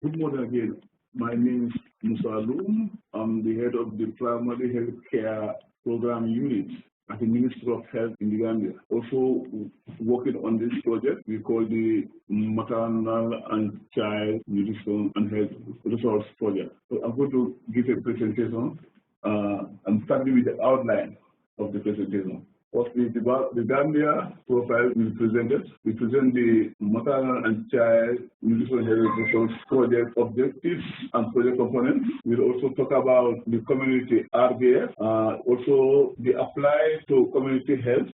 Good morning again. My name is Musa Loom. I'm the head of the Primary Health Care Program Unit at the Ministry of Health in the Gambia. Also working on this project we call the Maternal and Child Nutrition and Health Resource Project. So I'm going to give a presentation. I'm starting with the outline of the presentation. Firstly, the Gambia profile we presented. We present the Maternal and Child Nutrition and Health Resource Project objectives and project components. We'll also talk about the community RBF, also the apply to community health.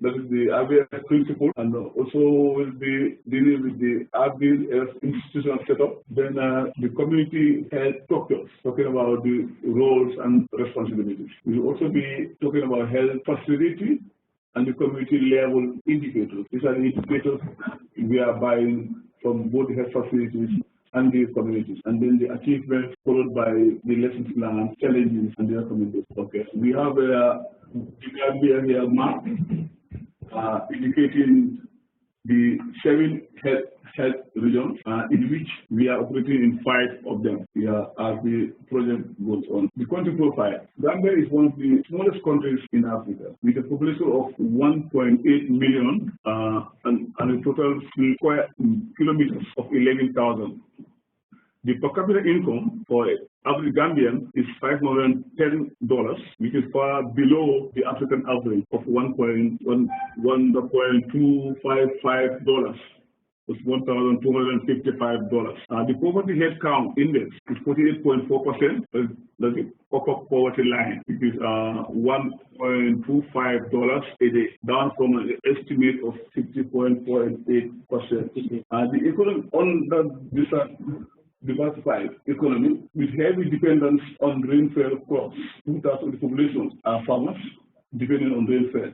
That is the RBF principle, and also will be dealing with the RBF institutional setup. Then the community health structures, talking about the roles and responsibilities. We will also be talking about health facility and the community level indicators. These are the indicators we are buying from both the health facilities and the communities, and then the achievements followed by the lessons learned, challenges, and their communities. Okay, we have the Gambia here map. Indicating the 7 health regions in which we are operating in 5 of them. As the project goes on. The country profile. Gambia is one of the smallest countries in Africa with a population of 1.8 million and a total square kilometers of 11,000. The per capita income for average Gambian is $510, which is far below the African average of $1.255. It's $1,255. The poverty head count index is 48.4%. That's the upper poverty line, which is $1.25 a day, down from an estimate of 60.48%. The economy under this diversified economy with heavy dependence on rainfall crops. 2/3 of the population are farmers depending on rainfall.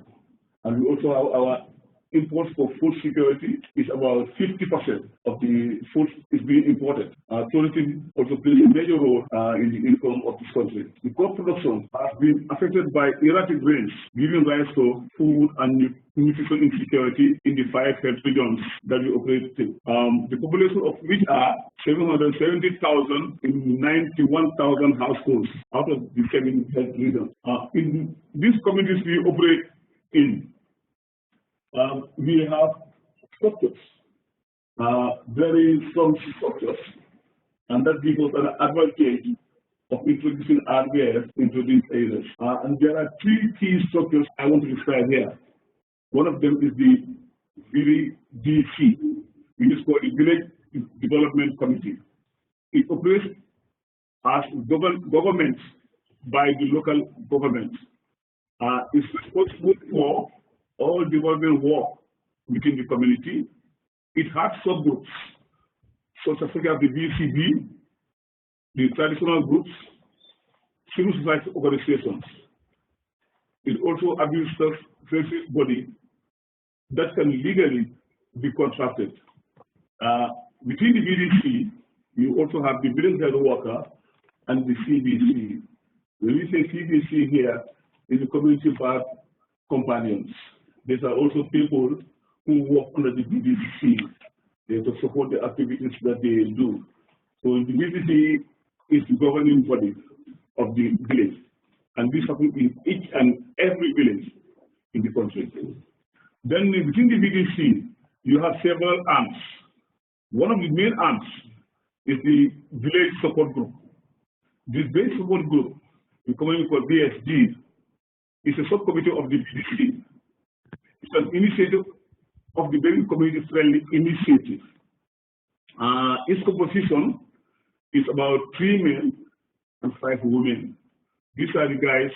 And we also have our imports for food security is about 50% of the food is being imported. Tourism also plays a major role in the income of this country. The crop production has been affected by erratic rains, giving rise to food and nutrition insecurity in the 5 health regions that we operate in. The population of which are 770,000 in 91,000 households out of the 7 health regions. In these communities we operate in, we have structures, very strong structures, and that gives us an advantage of introducing RBF into these areas. And there are 3 key structures I want to describe here. One of them is the VDC, which is called the Village Development Committee. It operates as government by the local government. It's responsible for all development work within the community. It has subgroups, such as the VCB, the traditional groups, civil society organizations. It also administers a body that can legally be contracted. Within the VDC, you also have the village health worker and the CBC. When we say CBC here, is the community-based companions. These are also people who work under the VDC to support the activities that they do. So the VDC is the governing body of the village, and this happens in each and every village in the country. Then within the VDC, you have several arms. One of the main arms is the village support group. This village support group, the commonly called VSG, is a subcommittee of the VDC. It's an initiative of the very community-friendly initiative. Its composition is about 3 men and 5 women. These are the guys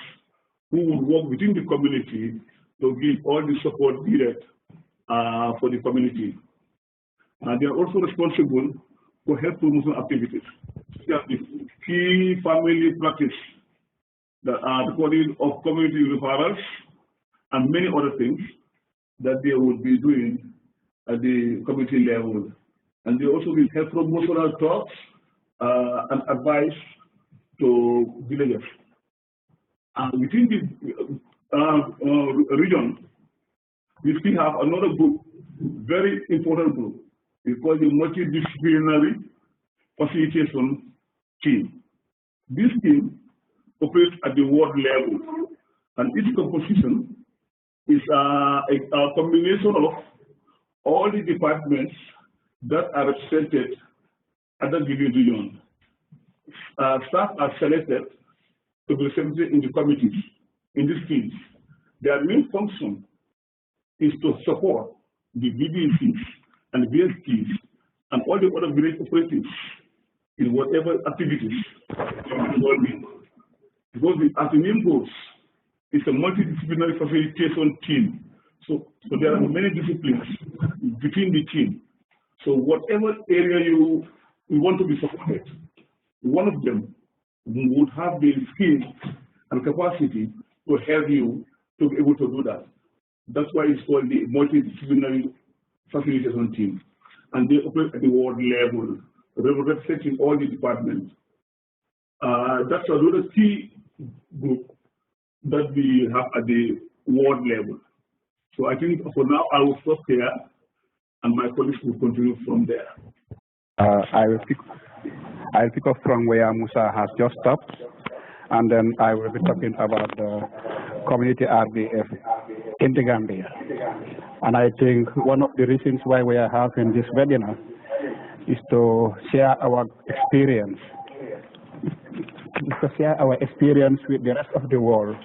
who will work within the community to give all the support needed for the community. They are also responsible for health promotion activities. They are the key family practice, the recording of community referrals, and many other things that they would be doing at the community level. And they also will help promotional talks and advice to villagers. Within the region, we still have another group very important group. We call the multidisciplinary facilitation team. This team operates at the ward level, and its composition is a combination of all the departments that are represented at the given region. Staff are selected to be represented in the committees, in these teams. Their main function is to support the BBCs and VSTs and all the other village operatives in whatever activities they are involved in. Because as the name goes, it's a multidisciplinary facilitation team. So there are many disciplines between the team. So whatever area you want to be supported, one of them would have the skills and capacity to help you to be able to do that. That's why it's called the multidisciplinary facilitation team. And they operate at the ward level, representing all the departments. That's another key group that we have at the ward level. So I think for now I will stop here, and my colleagues will continue from there. I'll pick up from where Musa has just stopped, and then I will be talking about the community RBF in the Gambia. And I think one of the reasons why we are having this webinar is to share our experience, with the rest of the world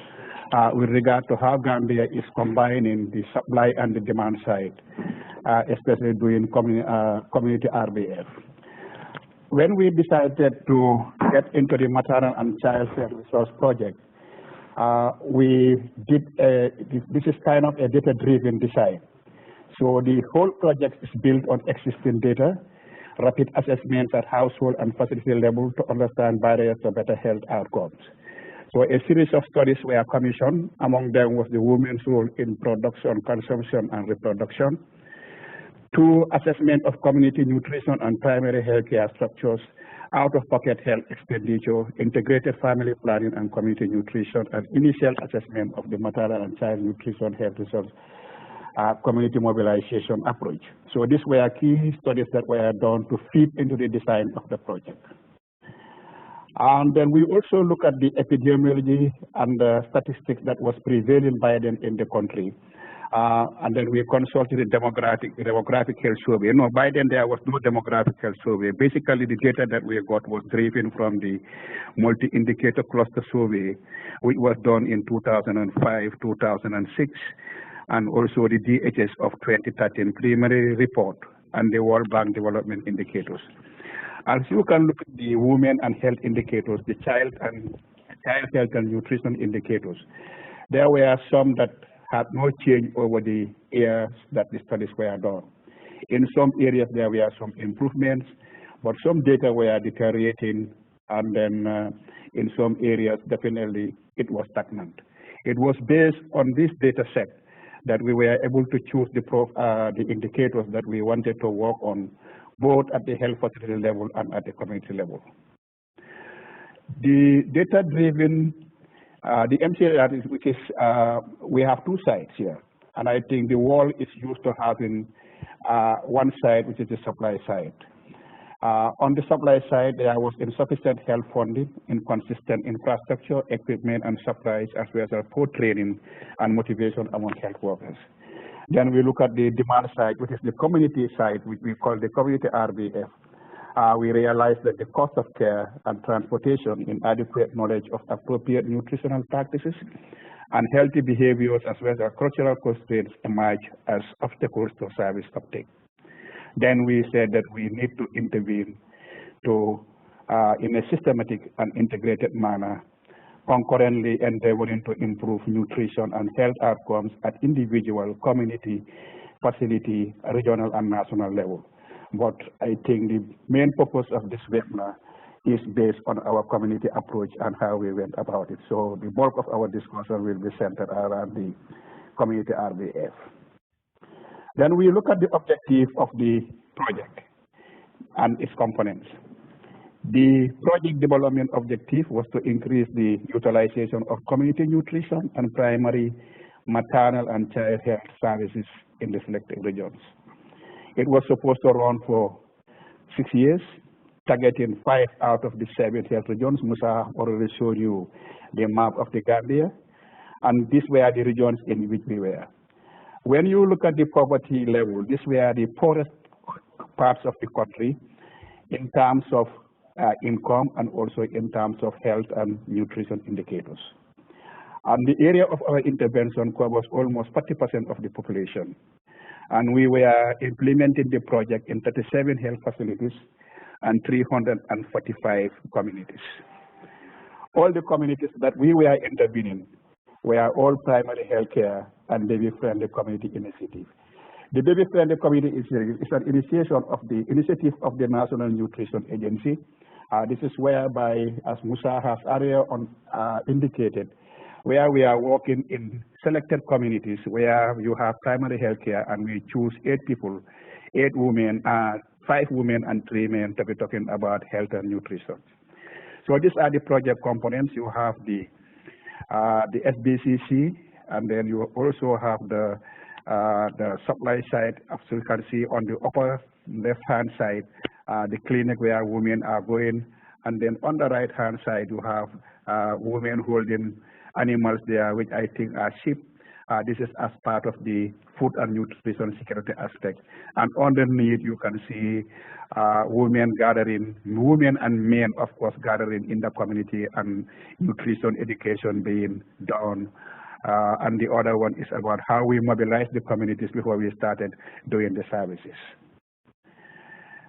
with regard to how Gambia is combining the supply and the demand side, especially doing community RBF. When we decided to get into the maternal and child health resource project, we did this is kind of a data-driven design. So the whole project is built on existing data, rapid assessments at household and facility level to understand barriers to better health outcomes. So a series of studies were commissioned. Among them was the women's role in production, consumption, and reproduction. 2, assessment of community nutrition and primary health care structures, out-of-pocket health expenditure, integrated family planning and community nutrition, and initial assessment of the maternal and child nutrition health resource community mobilization approach. So these were key studies that were done to feed into the design of the project. And then we also look at the epidemiology and the statistics that was prevailing by then in the country. And then we consulted the demographic health survey. No, by then there was no demographic health survey. Basically, the data that we got was driven from the multi-indicator cluster survey, which was done in 2005, 2006, and also the DHS of 2013 preliminary report and the World Bank development indicators. As you can look at the women and health indicators, the child health and nutrition indicators, there were some that had no change over the years that the studies were done. In some areas there were some improvements, but some data were deteriorating, and then in some areas definitely it was stagnant. It was based on this data set that we were able to choose the indicators that we wanted to work on, both at the health facility level and at the community level. The data-driven, the MCNHRP, which is, we have 2 sides here, and I think the world is used to having one side, which is the supply side. On the supply side, there was insufficient health funding, inconsistent infrastructure, equipment, and supplies, as well as poor training and motivation among health workers. Then we look at the demand side, which is the community side, which we call the community RBF. We realized that the cost of care and transportation, inadequate knowledge of appropriate nutritional practices, and healthy behaviors, as well as cultural constraints, emerge as obstacles to service uptake. Then we said that we need to intervene to, in a systematic and integrated manner, concurrently endeavoring to improve nutrition and health outcomes at individual, community, facility, regional, and national level. But I think the main purpose of this webinar is based on our community approach and how we went about it. So the bulk of our discussion will be centered around the community RBF. Then we look at the objective of the project and its components. The project development objective was to increase the utilization of community nutrition and primary maternal and child health services in the selected regions. It was supposed to run for 6 years, targeting 5 out of the 7 health regions. Musa already showed you the map of the Gambia, and these were the regions in which we were. When you look at the poverty level, these were the poorest parts of the country in terms of income and also in terms of health and nutrition indicators. And the area of our intervention covers almost 40% of the population. And we were implementing the project in 37 health facilities and 345 communities. All the communities that we were intervening were all primary healthcare and baby-friendly community initiative. The baby-friendly community is an initiative of the National Nutrition Agency. This is whereby, as Musa has earlier indicated, where we are working in selected communities where you have primary healthcare, and we choose 8 people, 8 women, 5 women and 3 men to be talking about health and nutrition. So these are the project components. You have the SBCC, and then you also have the supply side. As you can see on the upper left-hand side, the clinic where women are going, and then on the right-hand side you have women holding animals there, which I think are sheep. This is as part of the food and nutrition security aspect. And underneath you can see women gathering, women and men, of course, gathering in the community and nutrition education being done. And the other one is about how we mobilize the communities before we started doing the services.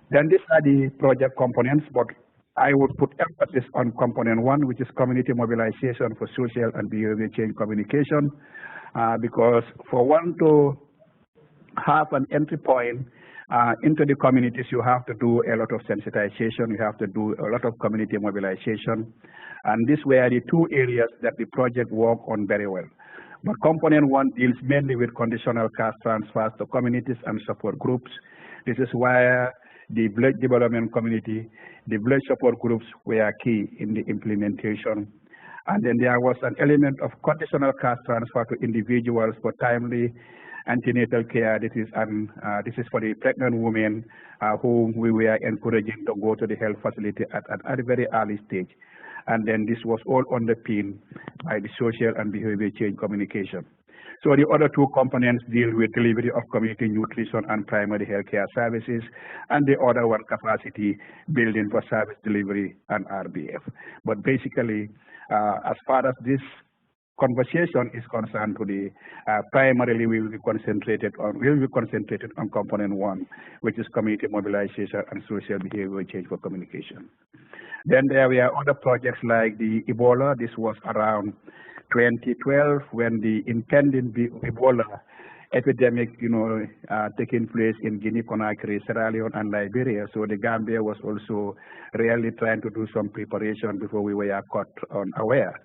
Then these are the project components, but I would put emphasis on component 1, which is community mobilization for social and behavior change communication, because for one to have an entry point into the communities, you have to do a lot of sensitization, you have to do a lot of community mobilization, and these were the 2 areas that the project worked on very well. But component 1 deals mainly with conditional cash transfers to communities and support groups. This is where the village development community, the village support groups were key in the implementation. And then there was an element of conditional cash transfer to individuals for timely antenatal care. This is for the pregnant women whom we were encouraging to go to the health facility at a very early stage. And then this was all underpinned by the social and behavior change communication. So the other 2 components deal with delivery of community nutrition and primary healthcare services, and the other one, capacity building for service delivery and RBF. But basically, as far as this conversation is concerned today, primarily we will be concentrated on component 1, which is community mobilization and social behavior change for communication. Then there were other projects like the Ebola. This was around 2012 when the impending Ebola epidemic, taking place in Guinea-Conakry, Sierra Leone, and Liberia. So the Gambia was also really trying to do some preparation before we were caught unaware.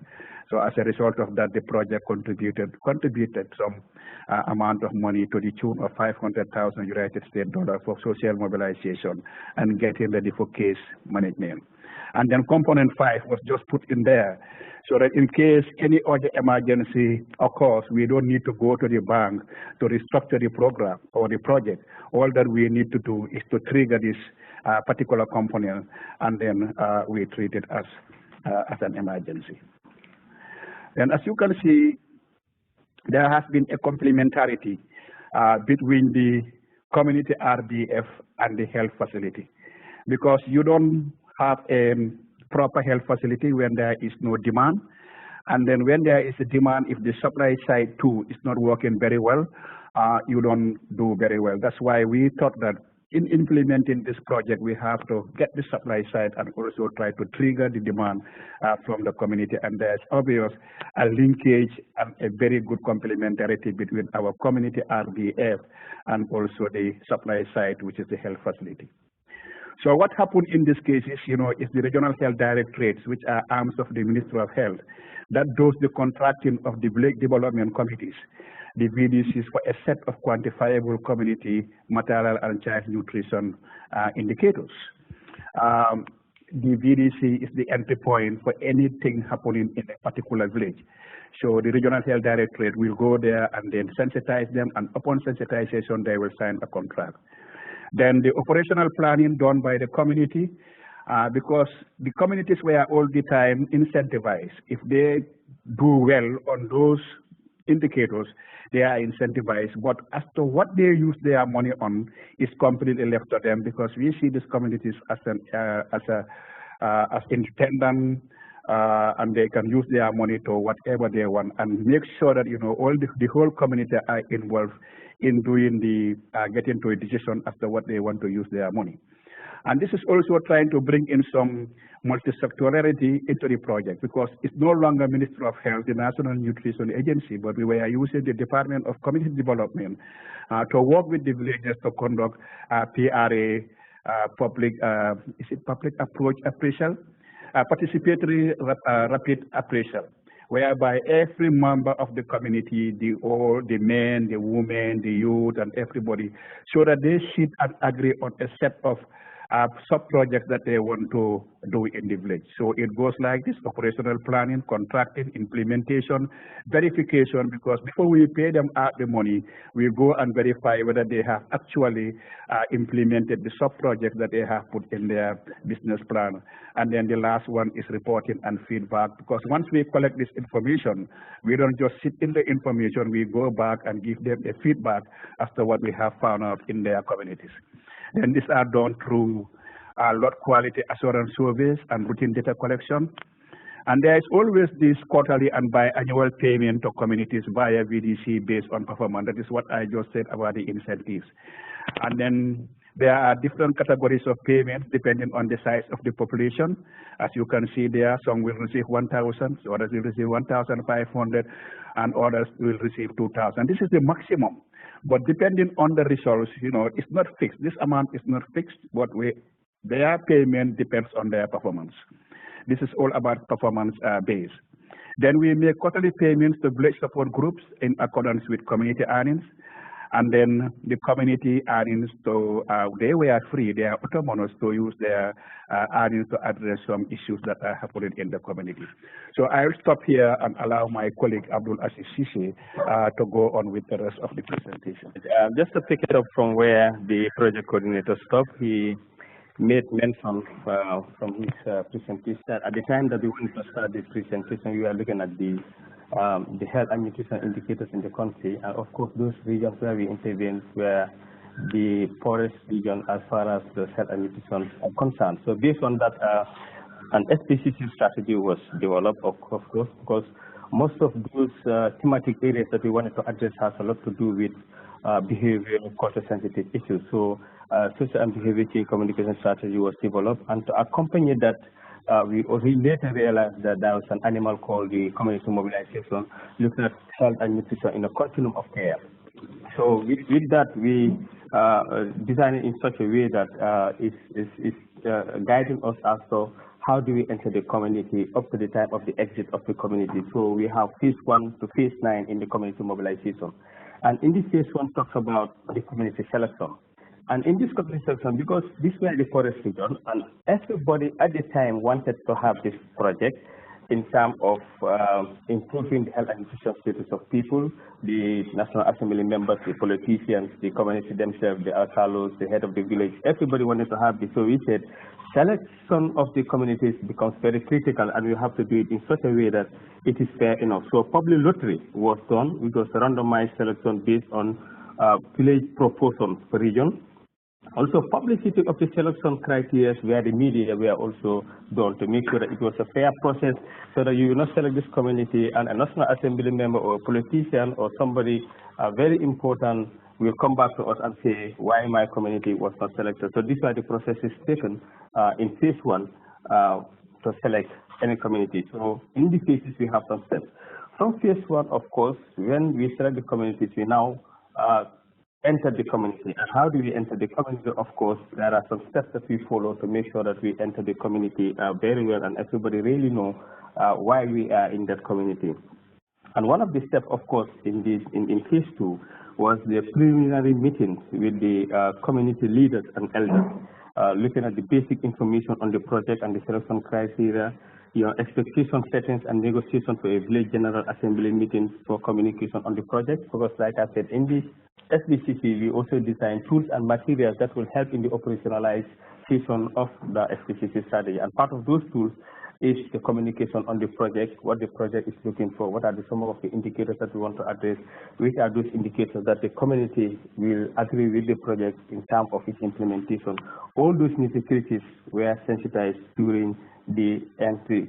So as a result of that, the project contributed some amount of money to the tune of $500,000 United States dollars for social mobilization and getting ready for case management. And then component 5 was just put in there so that in case any other emergency occurs, we don't need to go to the bank to restructure the program or the project. All that we need to do is to trigger this particular component, and then we treat it as an emergency. And as you can see, there has been a complementarity between the community RBF and the health facility, because you don't have a proper health facility when there is no demand. And then when there is a demand, if the supply side too is not working very well, you don't do very well. That's why we thought that in implementing this project, we have to get the supply side and also try to trigger the demand from the community. And there's obvious a linkage and a very good complementarity between our community RBF and also the supply side, which is the health facility. So what happened in this case is, is the regional health directorates, which are arms of the Ministry of Health, that does the contracting of the village development committees, the VDCs, for a set of quantifiable community maternal and child nutrition indicators. The VDC is the entry point for anything happening in a particular village. So the regional health directorate will go there and then sensitize them, and upon sensitization, they will sign a contract. Then the operational planning done by the community, because the communities were all the time incentivized. If they do well on those indicators, they are incentivized. But as to what they use their money on is completely left to them, because we see these communities as independent, and they can use their money to whatever they want, and make sure that all the whole community are involved in doing getting to a decision as to what they want to use their money. And this is also trying to bring in some multi-sectorality into the project, because it's no longer Ministry of Health, the National Nutrition Agency, but we were using the Department of Community Development to work with the villages to conduct PRA, public approach appraisal, participatory rapid appraisal, whereby every member of the community, the men, the women, the youth, and everybody, so that they sit and agree on a set of sub-projects that they want to do in the village. So it goes like this: operational planning, contracting, implementation, verification, because before we pay them out the money, we go and verify whether they have actually implemented the sub-projects that they have put in their business plan. And then the last one is reporting and feedback, because once we collect this information, we don't just sit in the information, we go back and give them a feedback as to what we have found out in their communities. Then these are done through lot quality assurance surveys and routine data collection. And there is always this quarterly and biannual payment to communities via VDC based on performance. That is what I just said about the incentives. And then there are different categories of payments depending on the size of the population. As you can see there, some will receive 1,000, others will receive 1,500, and others will receive 2,000. This is the maximum. But depending on the results, it's not fixed. This amount is not fixed, but their payment depends on their performance. This is all about performance based. Then we make quarterly payments to village support groups in accordance with community earnings. And then the community earnings, they were free, they are autonomous to use their earnings to address some issues that are happening in the community. So I'll stop here and allow my colleague Abdul Aziz Sisi to go on with the rest of the presentation. Just to pick it up from where the project coordinator stopped, he made mention from his presentation. At the time that we wanted to start this presentation, we were looking at the health and nutrition indicators in the country, and of course those regions where we intervened were the poorest region as far as the health and nutrition are concerned. So based on that, an SPCC strategy was developed, of course, because most of those thematic areas that we wanted to address has a lot to do with behavioral, culture-sensitive issues. So social and behavior change communication strategy was developed, and to accompany that, we later realized that there was an animal called the community mobilization, looking at health and nutrition in a continuum of care. So with that, we designed it in such a way that is guiding us as to how do we enter the community up to the time of the exit of the community. So we have phase 1 to phase 9 in the community mobilization. And in this phase 1 talks about the community selection. And in this community selection, because this were the forest region, and everybody at the time wanted to have this project in terms of improving the health and nutrition status of people, the National Assembly members, the politicians, the community themselves, the alcalos, the head of the village, everybody wanted to have this. So we said, selection of the communities becomes very critical, and we have to do it in such a way that it is fair enough. So public lottery was done, which was a randomized selection based on village proportions per region. Also, publicity of the selection criteria where the media were also done to make sure that it was a fair process, so that you will not select this community and a National Assembly member or a politician or somebody very important will come back to us and say why my community was not selected. So these are the processes taken in phase 1 to select any community. So in the phases we have some steps. From phase 1, of course, when we select the communities, we now enter the community. And how do we enter the community? Of course, there are some steps that we follow to make sure that we enter the community very well and everybody really know why we are in that community. And one of the steps, of course, in phase 2 was the preliminary meetings with the community leaders and elders, looking at the basic information on the project and the selection criteria, your expectation settings and negotiation for a village general assembly meeting for communication on the project. Because like I said, in the SBCC, we also design tools and materials that will help in the operationalization of the SBCC strategy. And part of those tools is the communication on the project, what the project is looking for, what are some of the indicators that we want to address, which are those indicators that the community will agree with the project in terms of its implementation. All those nitty-gritties were sensitized during the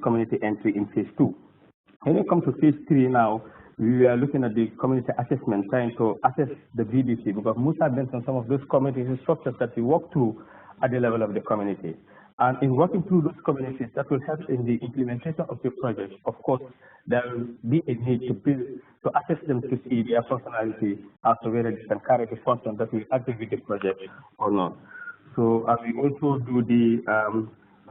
community entry in phase 2. When we come to phase 3 now, we are looking at the community assessment, trying to assess the VDC, because Musa mentioned some of those community structures that we work through at the level of the community. And in working through those communities, that will help in the implementation of the project. Of course, there will be a need to assess them to see their personality as to whether they can carry the function that will agree with the project or not. So we also do the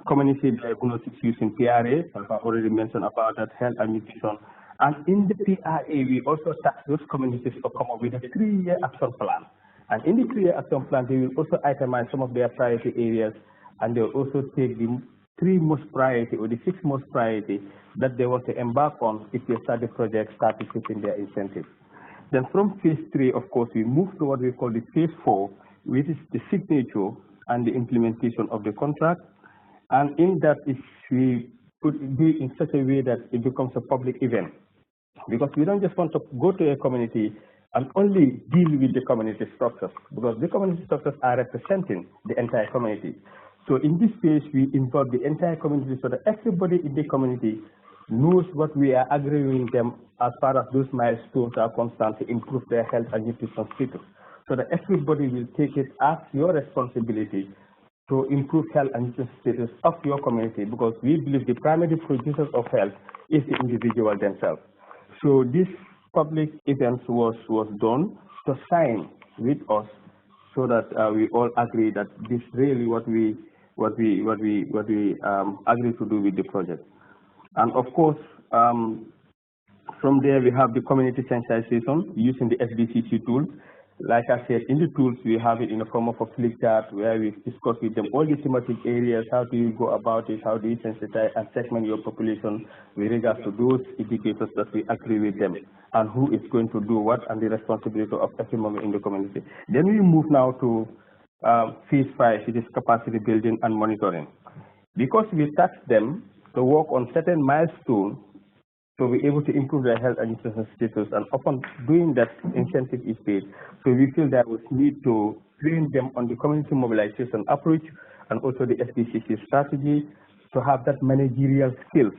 community diagnosis using PRA, I've already mentioned about that, health and nutrition. And in the PRA, we also task those communities to come up with a 3-year action plan. And in the 3-year action plan, they will also itemize some of their priority areas, and they will also take the 3 most priority or the 6 most priority that they want to embark on if they start the project, start receiving their incentives. Then from phase 3, of course, we move to what we call the phase 4, which is the signature and the implementation of the contract. And in that, we put it in such a way that it becomes a public event. Because we don't just want to go to a community and only deal with the community structures, because the community structures are representing the entire community. So in this phase, we involve the entire community so that everybody in the community knows what we are agreeing with them as far as those milestones are concerned to improve their health and nutrition status. So that everybody will take it as your responsibility to improve health and nutrition status of your community, because we believe the primary producers of health is the individual themselves. So this public event was done to sign with us so that we all agree that this is really what we agree to do with the project. And of course, from there we have the community sensitization using the SBCC tools. Like I said, in the tools we have it in the form of a flip chart where we discuss with them all the thematic areas, how do you go about it, how do you sensitize and segment your population with regards to those indicators that we agree with them, and who is going to do what, and the responsibility of every member in the community. Then we move now to phase 5, which is capacity building and monitoring. Because we task them to work on certain milestones, so we're able to improve their health and nutrition status, and upon doing that, incentive is paid. So we feel that we need to train them on the community mobilization approach and also the SBCC strategy to have that managerial skills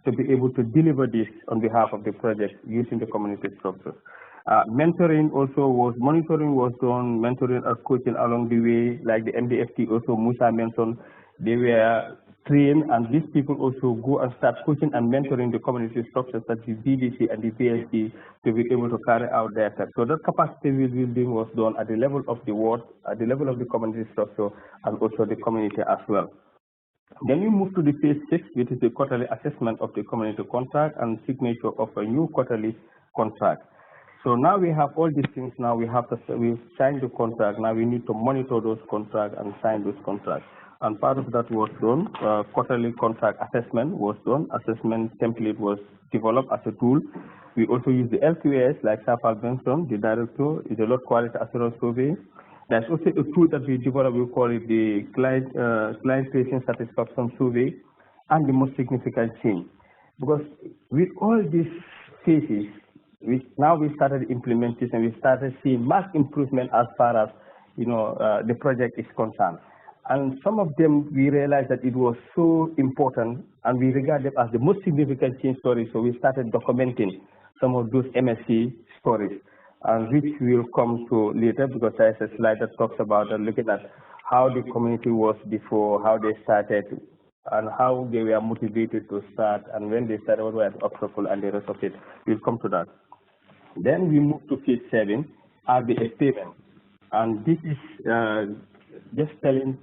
to be able to deliver this on behalf of the project using the community structure. Mentoring also monitoring was done, mentoring and coaching along the way, like the MDFT also Musa mentioned. They were trained, and these people also go and start coaching and mentoring the community structures such as the BDC and the PSD to be able to carry out their task. So that capacity building was done at the level of the ward, at the level of the community structure, and also the community as well. Then we move to the phase 6, which is the quarterly assessment of the community contract and signature of a new quarterly contract. So now we have all these things. Now we've signed the contract. Now we need to monitor those contracts and sign those contracts. And part of that was done. Quarterly contract assessment was done. Assessment template was developed as a tool. We also use the LQAS, like Safal mentioned, the director, is the Lot Quality Assurance Survey. There's also a tool that we developed, we call it the Client Patient Satisfaction Survey, and the most significant change. Because with all these phases, now we started implementation, we started seeing mass improvement as far as the project is concerned. And some of them, we realized that it was so important, and we regard them as the most significant change stories. So we started documenting some of those MSC stories, and which we'll come to later, because there's a slide that talks about looking at how the community was before, how they started, and how they were motivated to start, and when they started, what were the obstacles, and the rest of it. We'll come to that. Then we move to phase 7, RBF payment. And this is just telling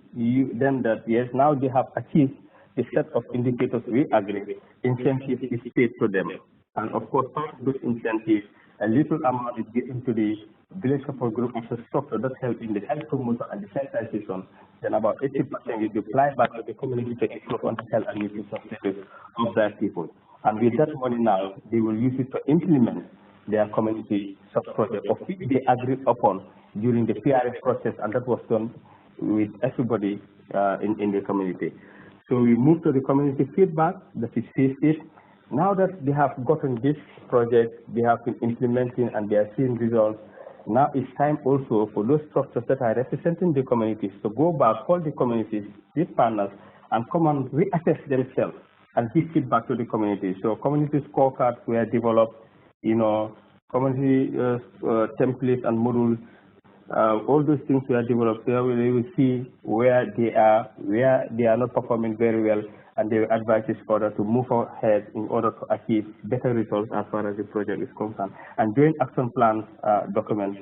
them that yes, now they have achieved the set of indicators we agree. Incentive is paid to them, and of course, part of those incentives, a little amount is given to the village support group as a structure that helps in the health promotion and the sanitation, then about 80% will be applied back to the community to improve on the health and nutrition status of their people. And with that money now, they will use it to implement their community sub-project of which they agreed upon during the PRF process, and that was done with everybody in the community. So we move to the community feedback, that is phase 8. Now that they have gotten this project, they have been implementing and they are seeing results, now it's time also for those structures that are representing the communities to go back, call the communities, these partners, and come and reassess themselves and give feedback to the community. So community scorecards were developed, community templates and modules, all those things were developed. So they will see where they are not performing very well, and they will advise this further to move ahead in order to achieve better results as far as the project is concerned. And joint action plans document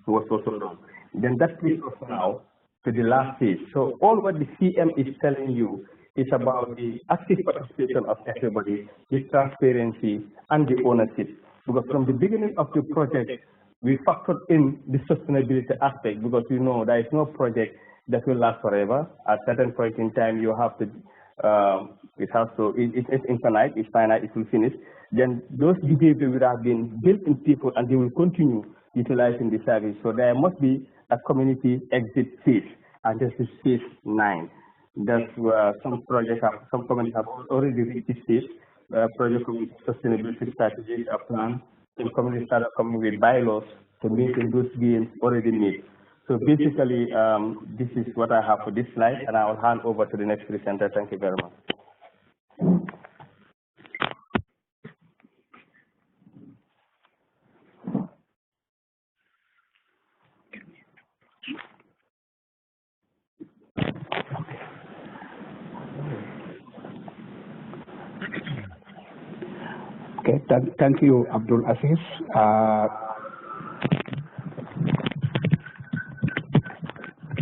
was also done. Then that brings us now to the last phase. So all what the CM is telling you is about the active participation of everybody, the transparency, and the ownership. Because from the beginning of the project, we factored in the sustainability aspect, because there is no project that will last forever. At a certain point in time, you have to, it's infinite, it's finite, it will finish. Then those behaviors will have been built in people and they will continue utilizing the service. So there must be a community exit phase, and this is phase 9. That's where some communities have already reached this stage. Project community sustainability strategies are planned. Some communities started coming with bylaws to meet those gains already made. So basically, this is what I have for this slide, and I will hand over to the next presenter. Thank you very much. Okay, thank you, Abdul Aziz.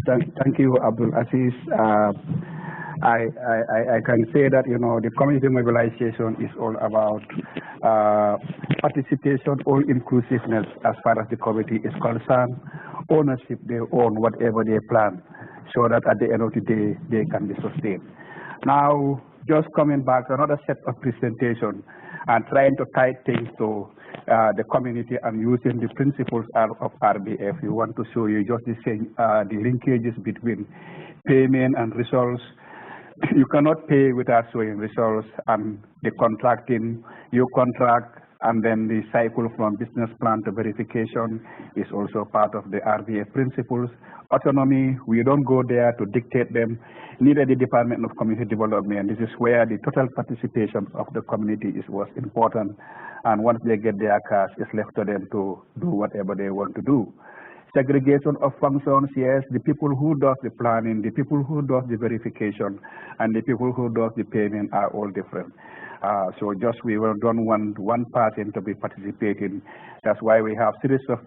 Thank you, Abdul Aziz. I can say that the community mobilization is all about participation, all inclusiveness as far as the committee is concerned. Ownership, they own whatever they plan, so that at the end of the day they can be sustained. Now, just coming back to another set of presentation and trying to tie things to the community and using the principles of RBF. We want to show you just the linkages between payment and results. You cannot pay without showing results, and the contracting, you contract, and then the cycle from business plan to verification is also part of the RBF principles. Autonomy, we don't go there to dictate them, neither the Department of Community Development. This is where the total participation of the community was important, and once they get their cash, it's left to them to do whatever they want to do. Segregation of functions, yes, the people who does the planning, the people who does the verification, and the people who does the payment are all different. So just we will don't want one person to be participating. That's why we have series of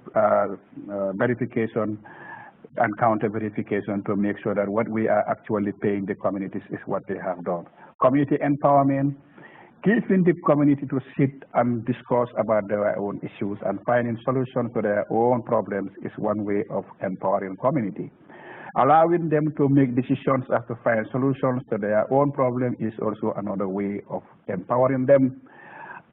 verification and counter verification to make sure that what we are actually paying the communities is what they have done. Community empowerment, giving the community to sit and discuss about their own issues and finding solutions to their own problems is one way of empowering community. Allowing them to make decisions as to find solutions to their own problem is also another way of empowering them.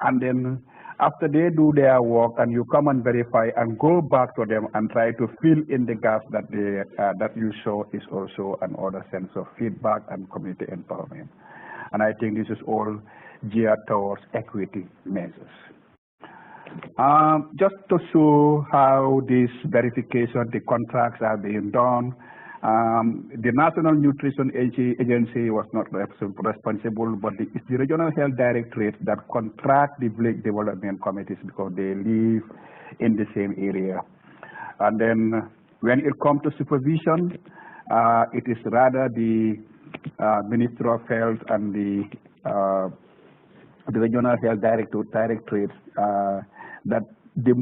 And then after they do their work and you come and verify and go back to them and try to fill in the gaps that that you show is also another sense of feedback and community empowerment. And I think this is all geared towards equity measures. Just to show how this verification, the contracts are being done, the National Nutrition Agency was not responsible, but it's the Regional Health Directorate that contract the village development committees because they live in the same area. And then when it comes to supervision, it is rather the Ministry of Health and the Regional Health Directorate that the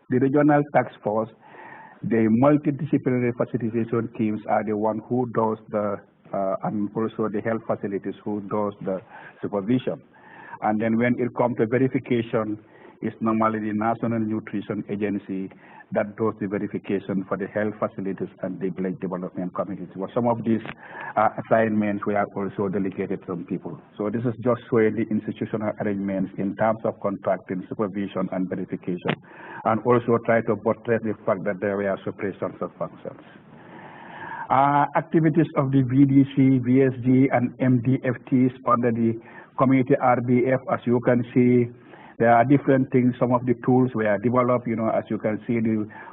regional task force, the multidisciplinary facilitation teams are the one who does the, and also the health facilities who does the supervision. And then when it comes to verification, it's normally the National Nutrition Agency that does the verification for the health facilities and the village development committees. Well, some of these assignments were also delegated from people. So this is just showing the institutional arrangements in terms of contracting, supervision, and verification, and also try to buttress the fact that there were separations of functions. Activities of the VDC, VSG, and MDFTs under the community RBF, as you can see, there are different things. Some of the tools were developed, as you can see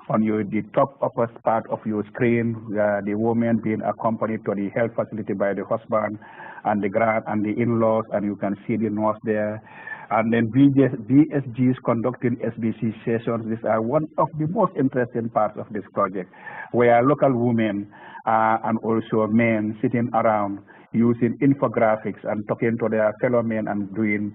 on the top upper part of your screen, the woman being accompanied to the health facility by the husband and the grand and the in-laws, and you can see the nurse there. And then VSGs conducting SBC sessions. These are one of the most interesting parts of this project, where local women and also men sitting around using infographics and talking to their fellow men and doing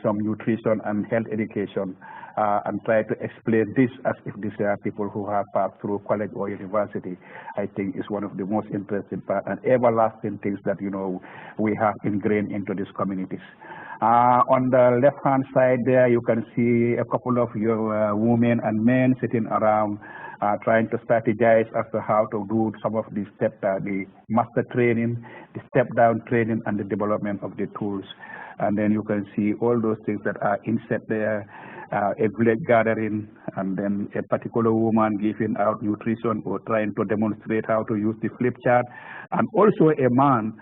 some nutrition and health education and try to explain this as if these are people who have passed through college or university. I think is one of the most interesting and everlasting things that we have ingrained into these communities. On the left-hand side there, you can see a couple of your women and men sitting around trying to strategize as to how to do some of the the master training, the step-down training, and the development of the tools. And then you can see all those things that are inset there, a village gathering, and then a particular woman giving out nutrition or trying to demonstrate how to use the flip chart, and also a man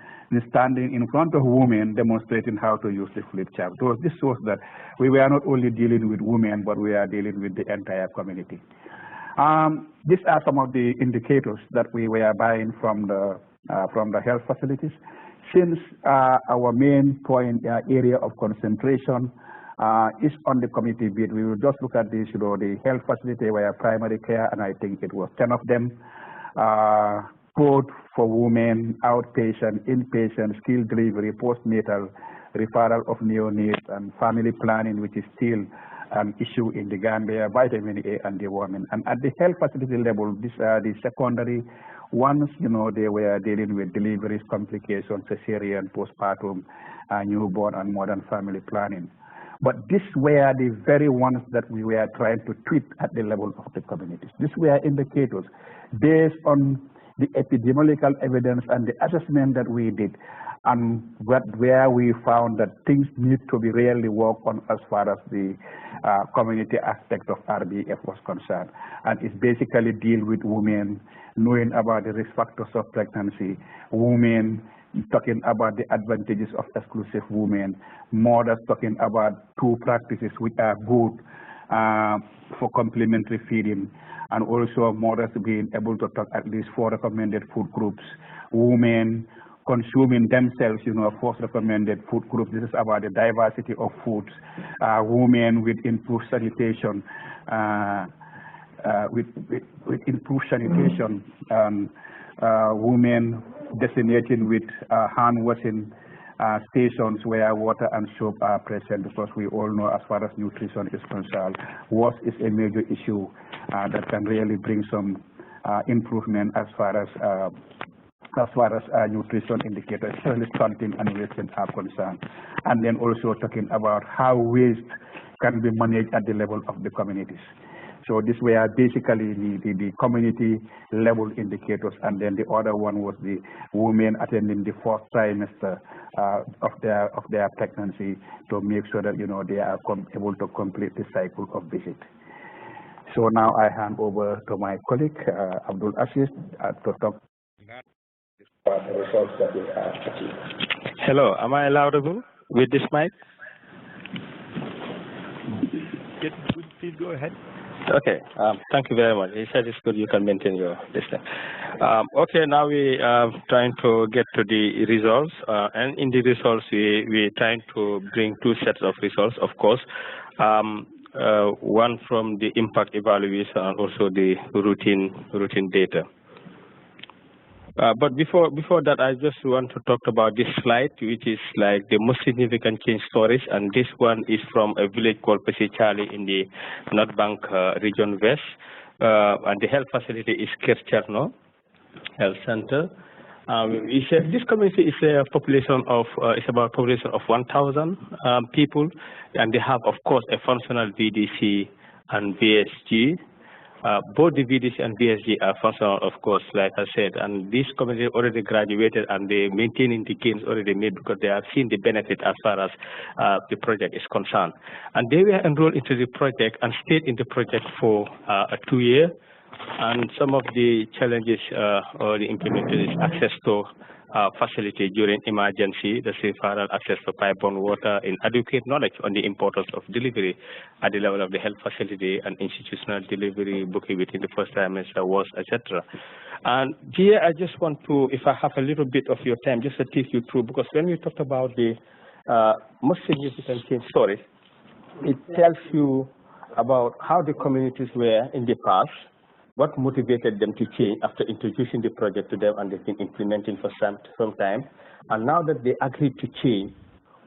standing in front of women demonstrating how to use the flip chart. So this shows that we were not only dealing with women, but we are dealing with the entire community. These are some of the indicators that we were buying from the health facilities. Since our main point area of concentration is on the community bit, we will just look at this. The health facility were primary care, and I think it was 10 of them. Both for women, outpatient, inpatient, skilled delivery, postnatal, referral of neonates, and family planning, which is still an issue in the Gambia, vitamin A and the women. And at the health facility level, these are the secondary ones. They were dealing with deliveries, complications, cesarean, postpartum, newborn, and modern family planning. But these were the very ones that we were trying to tweak at the level of the communities. These were indicators based on the epidemiological evidence and the assessment that we did, and where we found that things need to be really worked on as far as the community aspect of RBF was concerned. And it's basically deal with women, knowing about the risk factors of pregnancy, women talking about the advantages of exclusive women, mothers talking about two practices which are good for complementary feeding, and also mothers being able to talk at least 4 recommended food groups, women consuming themselves, first recommended food groups. This is about the diversity of foods, women with improved sanitation, women designating with hand washing stations where water and soap are present, because we all know as far as nutrition is concerned, waste is a major issue that can really bring some improvement as far as nutrition indicators, especially stunting and wasting are concerned. And then also talking about how waste can be managed at the level of the communities. So these were basically the community level indicators, and then the other one was the women attending the 4th trimester of their pregnancy, to make sure that they are able to complete the cycle of visit. So now I hand over to my colleague Abdul Aziz to talk about the results that we have achieved. Hello, am I allowable with this mic? Please go ahead. Okay, thank you very much. He said it's good, you can maintain your distance. Okay, now we are trying to get to the results, and in the results we're trying to bring 2 sets of results, of course. One from the impact evaluation and also the routine data. But before that, I just want to talk about this slide, which is like the most significant change stories, and this one is from a village called Pesicali in the North Bank region west, and the health facility is Kircherno Health Center. This community is a population of it's about a population of 1,000 people, and they have, of course, a functional VDC and VSG. both the VDC and VSG are functional, of course, like I said, and these communities already graduated and they maintaining the gains already made because they have seen the benefit as far as the project is concerned. And they were enrolled into the project and stayed in the project for 2 years. And some of the challenges or the implementation is access to facility during emergency, the referral access to pipe-borne water, and adequate knowledge on the importance of delivery at the level of the health facility and institutional delivery, booking within the first trimester, was, etc. And here I just want to, if I have a little bit of your time, just to take you through, because when we talked about the most significant change stories, it tells you about how the communities were in the past, what motivated them to change after introducing the project to them and they've been implementing for some time. And now that they agreed to change,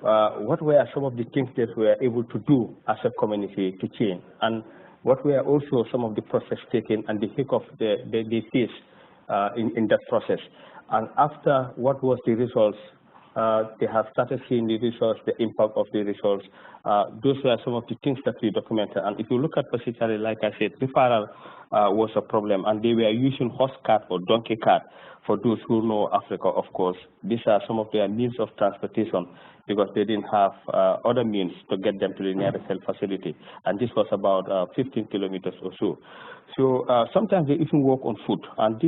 what were some of the things that we were able to do as a community to change? And what were also some of the process taken and the hiccups they faced in that process? And after, what was the results? They have started seeing the results, the impact of the results. Those were some of the things that we documented. And if you look at particularly, like I said, referral was a problem, and they were using horse cart or donkey cart. For those who know Africa, of course, these are some of their means of transportation because they didn't have other means to get them to the nearest health facility. And this was about 15 kilometers or so. So sometimes they even walk on foot, and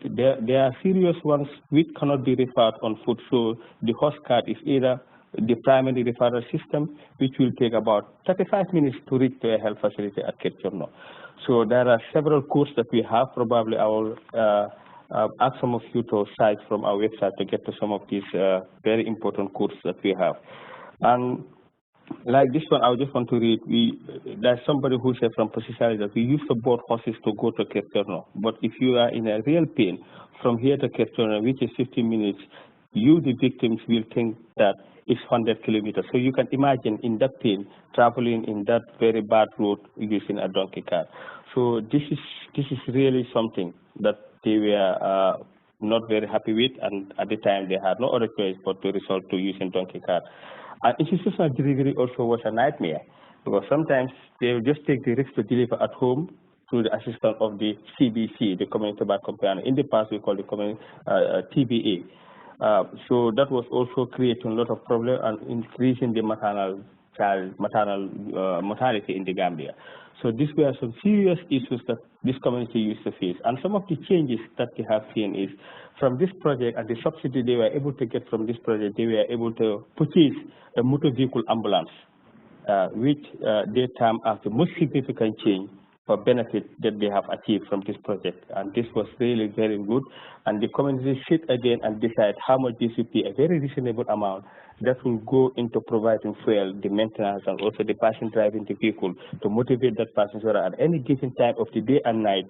there are serious ones which cannot be referred on foot. So the horse cart is either the primary referral system, which will take about 35 minutes to reach to a health facility at Ketchumno. So there are several courses that we have. Probably I will ask some of you to cite from our website to get to some of these very important courses that we have. And like this one, I just want to read. There's somebody who said from Posicali that we used to board horses to go to Ketchumno. But if you are in a real pain, from here to Ketchumno, which is 15 minutes, you, the victims, will think that it's 100 kilometers. So you can imagine in that pain, traveling in that very bad road using a donkey cart. So this is really something that they were not very happy with, and at the time they had no other choice but to resort to using donkey cart. And institutional delivery also was a nightmare because sometimes they would just take the risk to deliver at home through the assistance of the CBC, the Community Tobacco Company. In the past, we called the community TBA. So that was also creating a lot of problems and increasing the maternal mortality in the Gambia. So these were some serious issues that this community used to face. And some of the changes that they have seen is from this project and the subsidy they were able to get from this project, they were able to purchase a motor vehicle ambulance, which they term as the most significant change for benefit that they have achieved from this project. And this was really very good. And the community sit again and decide how much this would be, a very reasonable amount that will go into providing fuel, the maintenance, and also the person driving the vehicle to motivate that person so that at any given time of the day and night,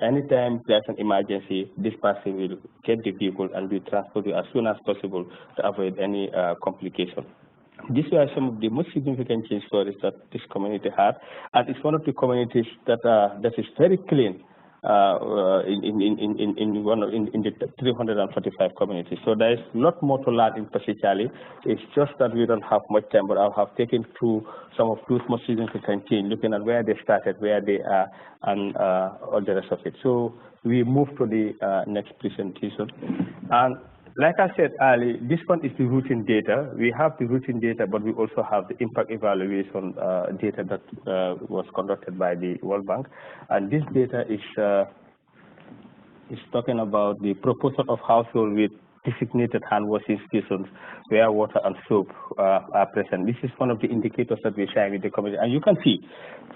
anytime there's an emergency, this person will get the vehicle and be transported as soon as possible to avoid any complication. These are some of the most significant change stories that this community had, and it's one of the communities that is very clean in the 345 communities. So there is a lot more to learn in Pasicali. It's just that we don't have much time, but I have taken through some of those most significant change, looking at where they started, where they are, and all the rest of it. So we move to the next presentation. And like I said earlier, this one is the routine data. We have the routine data, but we also have the impact evaluation data that was conducted by the World Bank. And this data is talking about the proportion of households with designated hand washing stations where water and soap are present. This is one of the indicators that we share with the community. And you can see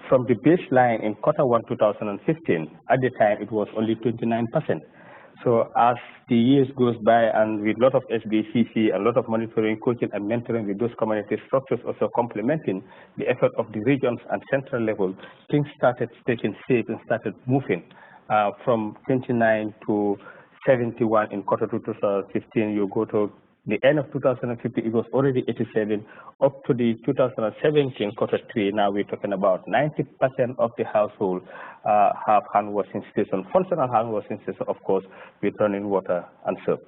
from the baseline in Q1 2015, at the time it was only 29%. So as the years goes by and with a lot of SBCC, a lot of monitoring, coaching, and mentoring with those community structures also complementing the effort of the regions and central level, things started taking shape and started moving from 29 to 71 in Q2 2015. You go to the end of 2015, it was already 87, up to the 2017 Q3. Now we're talking about 90% of the household have hand washing stations, functional hand washing stations, of course, with running water and soap.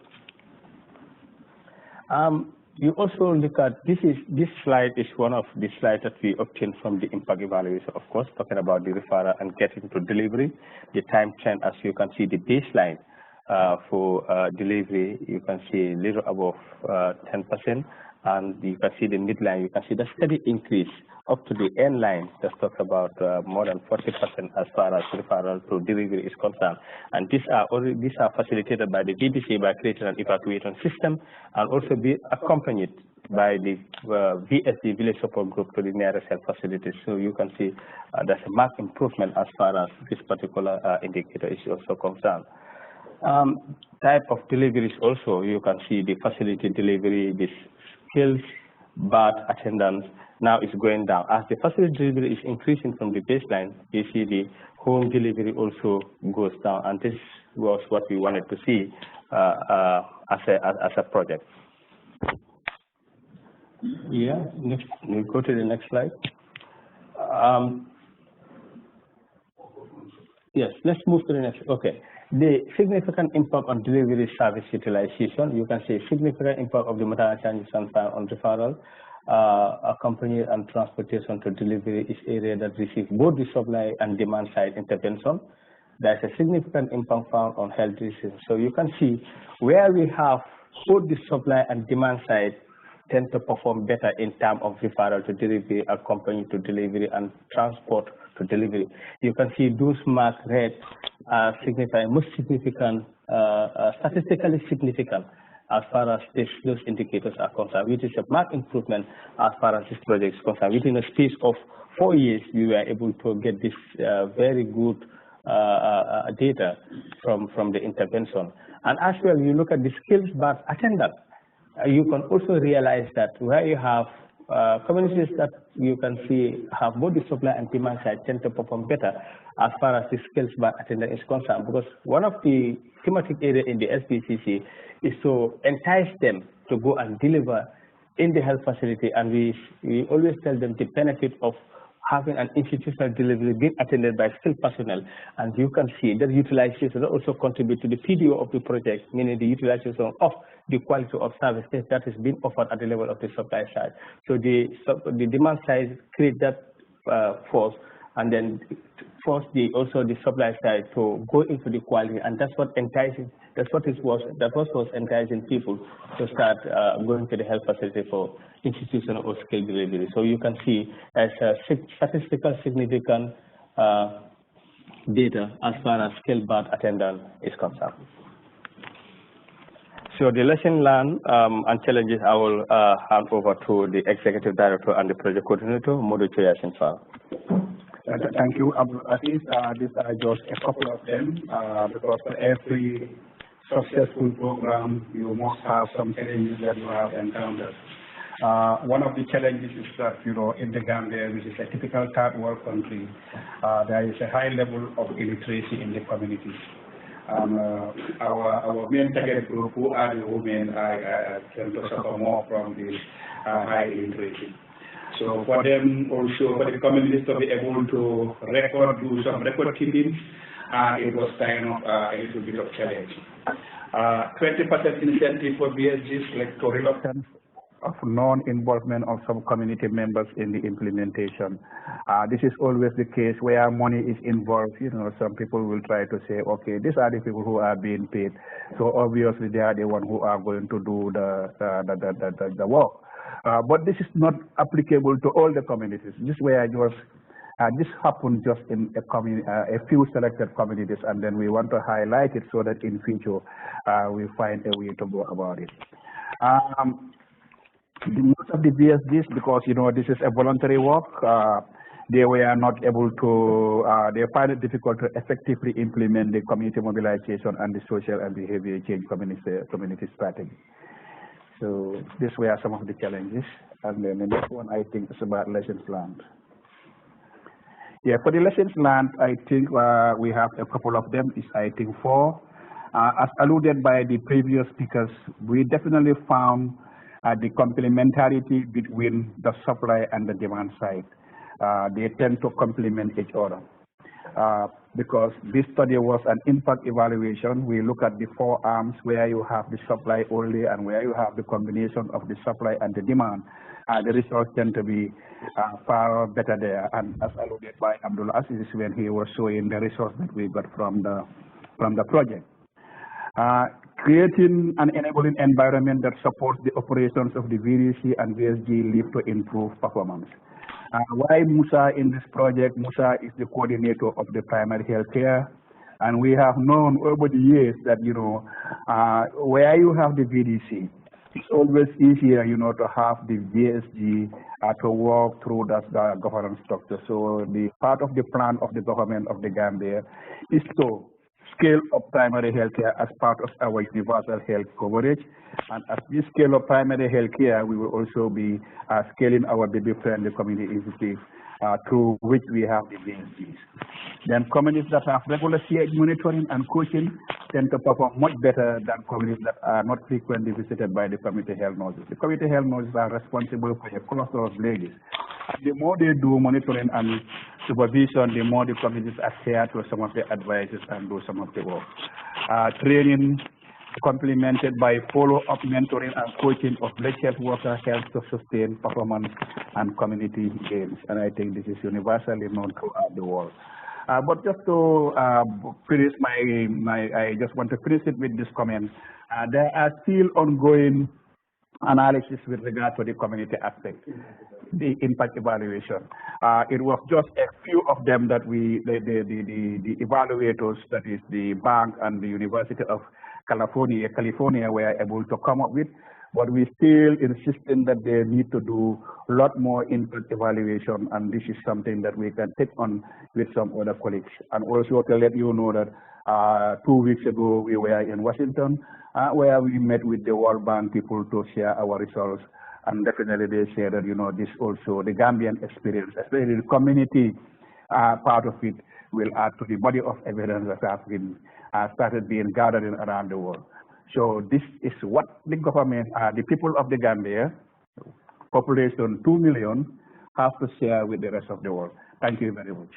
you also look at, this slide is one of the slides that we obtained from the impact evaluation, of course, talking about the referral and getting to delivery. The time trend, as you can see, the baseline for delivery, you can see a little above 10%, and you can see the midline, you can see the steady increase up to the end line that talks about more than 40% as far as referral to delivery is concerned. And these are facilitated by the VDC by creating an evacuation system, and also be accompanied by the VSD, Village Support Group, to the nearest health facilities. So you can see there's a marked improvement as far as this particular indicator is also concerned. Type of deliveries also, you can see the facility delivery, the skills bath attendance now is going down. As the facility delivery is increasing from the baseline, you see the home delivery also goes down, and this was what we wanted to see as a project. Yeah, next, we'll go to the next slide. Yes, let's move to the next. Okay. The significant impact on delivery service utilization, you can see significant impact of the maternal changes on referral, accompanied and transportation to delivery is area that receives both the supply and demand side intervention. There's a significant impact found on health decisions. So you can see where we have both the supply and demand side tend to perform better in terms of referral to delivery, accompanied to delivery, and transport to delivery. You can see those marked red are significant, most significant, statistically significant as far as those indicators are concerned, which is a marked improvement as far as this project is concerned. Within a space of 4 years, we were able to get this very good data from the intervention. And as well, you look at the skills bath attendant, you can also realize that where you have communities that you can see have both the supply and demand side tend to perform better as far as the skills bath attendant is concerned, because one of the thematic areas in the SBCC is to entice them to go and deliver in the health facility, and we always tell them the benefit of having an institutional delivery being attended by skilled personnel, and you can see that utilization also contribute to the PDO of the project, meaning the utilization of the quality of service that is being offered at the level of the supply side. So the demand side create that force, and then force also the supply side to go into the quality, and that's what enticing. That's what was enticing people to start going to the health facility for institutional or skill delivery. So you can see as a statistical significant data as far as skilled bath attendant is concerned. So the lesson learned and challenges, I will hand over to the executive director and the project coordinator, Modu Choyasinfa. Thank you, Abdul Aziz. These are just a couple of them, because for every successful program, you must have some challenges that you have encountered. One of the challenges is that, in the Gambia, which is a typical third world country, there is a high level of illiteracy in the communities. Our main target group, who are the women, tend to suffer more from this high illiteracy. So for them also, for the communities to be able to do some record keeping, it was kind of a little bit of challenge. 20% incentive for BSGs led to reluctance of non-involvement of some community members in the implementation. This is always the case where money is involved. Some people will try to say, okay, these are the people who are being paid, so obviously they are the ones who are going to do the work. But this is not applicable to all the communities. This happened just in a few selected communities, and then we want to highlight it so that in future we find a way to go about it. Most of the BSGs, because this is a voluntary work, they were not able to. They find it difficult to effectively implement the community mobilization and the social and behavior change community strategy. So these were some of the challenges, and then the next one I think is about lessons learned. Yeah, for the lessons learned, I think we have a couple of them. Is I think 4. As alluded by the previous speakers, we definitely found the complementarity between the supply and the demand side. They tend to complement each other. because this study was an impact evaluation. We look at the four arms where you have the supply only and where you have the combination of the supply and the demand. The results tend to be far better there. And as alluded by Abdul Aziz when he was showing the results that we got from the project. Creating an enabling environment that supports the operations of the VDC and VSG lead to improved performance. Why Musa in this project? Musa is the coordinator of the primary health care, and we have known over the years that, where you have the VDC, it's always easier, to have the VSG to work through that governance structure. So the part of the plan of the government of the Gambia is to scale up primary health care as part of our universal health coverage. And as we scale up primary health care, we will also be scaling our baby-friendly community initiative through which we have the VSGs. Then communities that have regular CH monitoring and coaching tend to perform much better than communities that are not frequently visited by the community health nurses. The community health nurses are responsible for a cluster of villages. The more they do monitoring and supervision, the more the communities adhere to some of the advices and do some of the work. Training complemented by follow-up mentoring and coaching of village health workers helps to sustain performance and community gains. And I think this is universally known throughout the world. But just to finish I just want to finish it with this comment. There are still ongoing analysis with regard to the community aspect, the impact evaluation. It was just a few of them that the evaluators, that is the bank and the University of California were able to come up with, but we still insisting that they need to do a lot more impact evaluation, and this is something that we can take on with some other colleagues. And also to let you know that 2 weeks ago we were in Washington, where we met with the World Bank people to share our results, and definitely they say that this also the Gambian experience, especially the community part of it, will add to the body of evidence that have been started being gathered around the world. So this is what the government, the people of the Gambia, population 2 million, have to share with the rest of the world. Thank you very much.